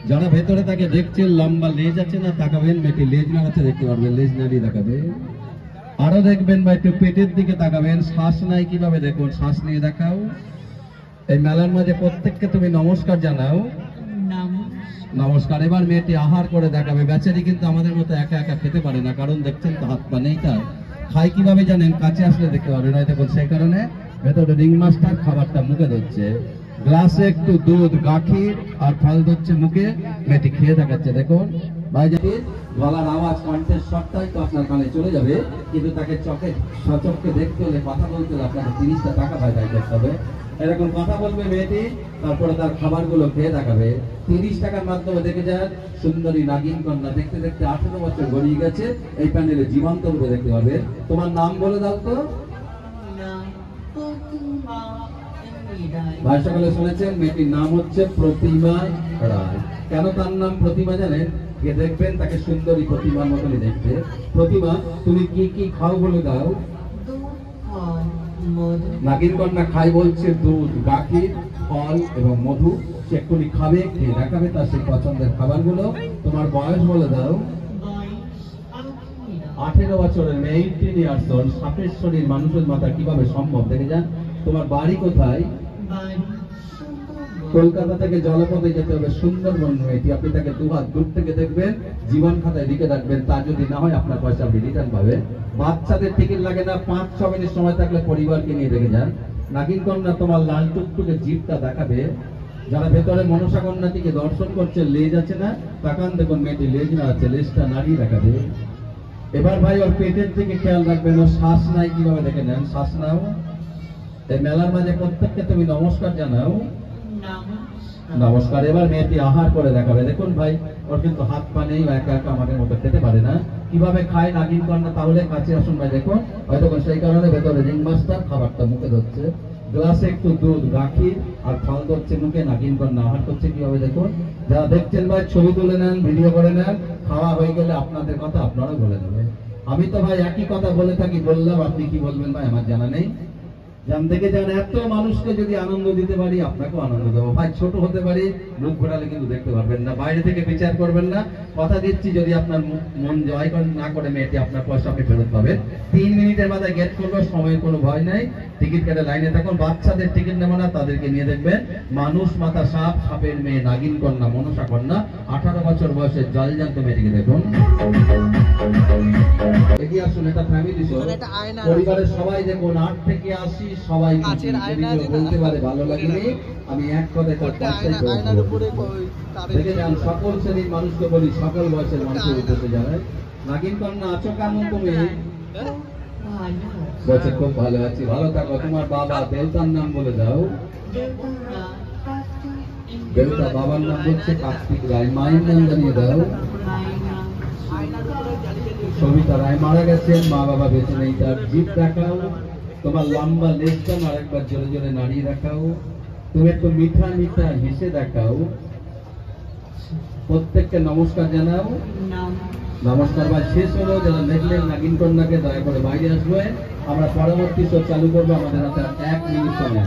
যারা ভেতরে তাকে দেখছেন লম্বা লেজ আছে না তাকাবেন, মেয়েটি লেজ নাড়াচ্ছে দেখতে পারবেন, লেজ নাড়িয়ে দেখাবে। আরো দেখবেন বা একটু পেটের দিকে তাকাবেন, শ্বাস নাই কিভাবে দেখুন, শ্বাস নিয়ে দেখাও। এই মেলার মাঝে প্রত্যেককে তুমি নমস্কার জানাও। নমস্কার। এবার মেয়েটি আহার করে দেখাবে। বেচারি কিন্তু আমাদের মতো একা একা খেতে পারে না, কারণ দেখছেন তো হাত পা নেই তার। খাই কিভাবে জানেন, কাছে আসলে দেখতে পারবেন, হয়তো সেই কারণে ভেতরে রিং মাস্টার খাবারটা মুখে ধরছে। গ্লাসে একটু দুধ গাখির আর ফল ধরছে মুখে, মেয়েটি খেয়ে দেখাচ্ছে দেখুন। ভাইজাতির গলার আওয়াজ কণ্ঠের সবটাই তো আপনার কানে চলে যাবে, কিন্তু তাকে সচক্ষে দেখতে হলে কথা বলতে হলে আপনাকে 30টা টাকা ভাই করতে হবে। এরকম কথা বলবে মেয়েটি, তারপরে তার খাবারগুলো খেয়ে দেখাবে। 30 টাকার মাধ্যমে দেখে যান সুন্দরী নাগিন কন্যা। দেখতে দেখতে 18 বছর গড়িয়ে গেছে, এই প্যানেলে জীবন্ত রূপে দেখতে পাবে। তোমার নাম বলে দাও তো। ভাই সকলে শুনেছেন, মেয়েটির নাম হচ্ছে প্রতিমা রায়। কেন তার নাম প্রতিমা জানেন? গিয়ে দেখবেন তাকে সুন্দরী প্রতিমার মতনই দেখতে। প্রতিমা, তুমি কি কি খাও বলে দাও। নাগিন কন্যা খাই বলছে দুধ গাখির ফল এবং মধু। সে এক্ষুনি খাবে, খেয়ে দেখাবে তার সেই পছন্দের খাবারগুলো। তোমার বয়স বলে দাও। 18 বছরের মেয়ে, 18 ইয়ার্স ওল্ড। সাপের শরীর মানুষের মাথা কিভাবে সম্ভব দেখে যান। তোমার বাড়ি কোথায়? কলকাতা থেকে জলপথে যেতে হবে সুন্দরবন। মেয়েটি, আপনি তাকে দুহাত দূর থেকে দেখবেন, জীবন খাতায় লিখে রাখবেন। তা যদি না হয় আপনার পয়সা আপনি রিটার্ন পাবেন। বাচ্চাদের টিকিট লাগে না, 5-6 মিনিট সময় থাকলে পরিবারকে নিয়ে দেখে যান। নাগিন কন্যা তোমার লাল টুকটুকে জিভটা দেখাবে। যারা ভেতরে মনসা কন্যাটিকে দর্শন করছে, লেজ আছে না, তাকান দেখুন মেয়েটি লেজ না আছে, লেজটা নাড়িয়ে দেখাবে। এবার ভাই ওর পেটের দিকে খেয়াল রাখবেন, ওর শ্বাস নাই কিভাবে দেখে নেন, শ্বাস নাও। এই মেলার মাঝে প্রত্যেককে তুমি নমস্কার জানাও। নমস্কার। এবার মেয়েটি আহার করে দেখাবে। দেখুন ভাই, ওর কিন্তু হাত পা নেই, একা একা আমাদের মতো খেতে পারে না। কিভাবে খায় নাগিন কন্যা, তাহলে কাছে আসুন ভাই দেখুন। হয়তো সেই কারণে ভেতরে রিং মাস্টার খাবারটা মুখে ধরছে। গ্লাসে একটু দুধ গাখির আর ফল ধরছে মুখে। নাগিন কন্যা আহার করছে কিভাবে দেখুন। যারা দেখছেন ভাই ছবি তুলে নেন, ভিডিও করে নেন। খাওয়া হয়ে গেলে আপনাদের কথা আপনারা বলে দেবেন। আমি তো ভাই একই কথা বলে থাকি, বললাম, আপনি কি বলবেন ভাই আমার জানা নেই। জান থেকে যান, এত মানুষকে যদি আনন্দ দিতে পারি আপনাকেও আনন্দ দেবো। ভাই ছোট হতে পারি, মুখ ঘোরালে কিন্তু দেখতে পারবেন না। বাইরে থেকে বিচার করবেন না, কথা দিচ্ছি। যদি আপনার মন জয় না করে মেয়েটি, আপনার পয়সা আপনি ফেরত পাবেন। 3 মিনিটের মাথায় গেট করবো, সময়ের কোনো ভয় নাই। টিকিট কেটে লাইনে থাকুন। বাচ্চাদের টিকিট নেব না, তাদেরকে নিয়ে দেখবেন মানুষ মাথা সাপ, সাপের মেয়ে নাগিন কন্যা, মনসা কন্যা। 18 বছর বয়সের জলজান্ত মেয়েটিকে দেখুন। এগিয়ে আসুন, এটা ফ্যামিলি শো। পরিবারের সবাই দেখুন, 8 থেকে 80 সবাই বলতে পারে ভালো লাগেনি। আমি এক কথায় দেখে যান, সকল শ্রেণীর মানুষকে বলি, সকল বয়সের মানুষের উদ্দেশ্যে জানাই। নাগিন কন্যা আছো কেমন তুমি? বলছে খুব ভালো আছি। ভালো থাকো। তোমার বাবা দেবতার নাম বলে দাও। দেবতা বাবার নাম বলছে কার্তিক রায়। মায়ের নাম জানিয়ে দাও। সবিতা রায় মারা গেছেন, মা বাবা বেঁচে নেই। তার জিভ দেখাও। তোমার লম্বা লেজটা আরেকবার জোরে জোরে নাড়িয়ে দেখাও। তুমি একটু মিঠা মিঠা হেসে দেখাও। প্রত্যেককে নমস্কার জানাও। নমস্কার। বা শেষ হলো। যারা দেখলেন নাগিন কন্যাকে, দয়া করে বাইরে আসবে। আমরা পরবর্তী শো চালু করবো। আমাদের হাতে 1 মিনিট সময়।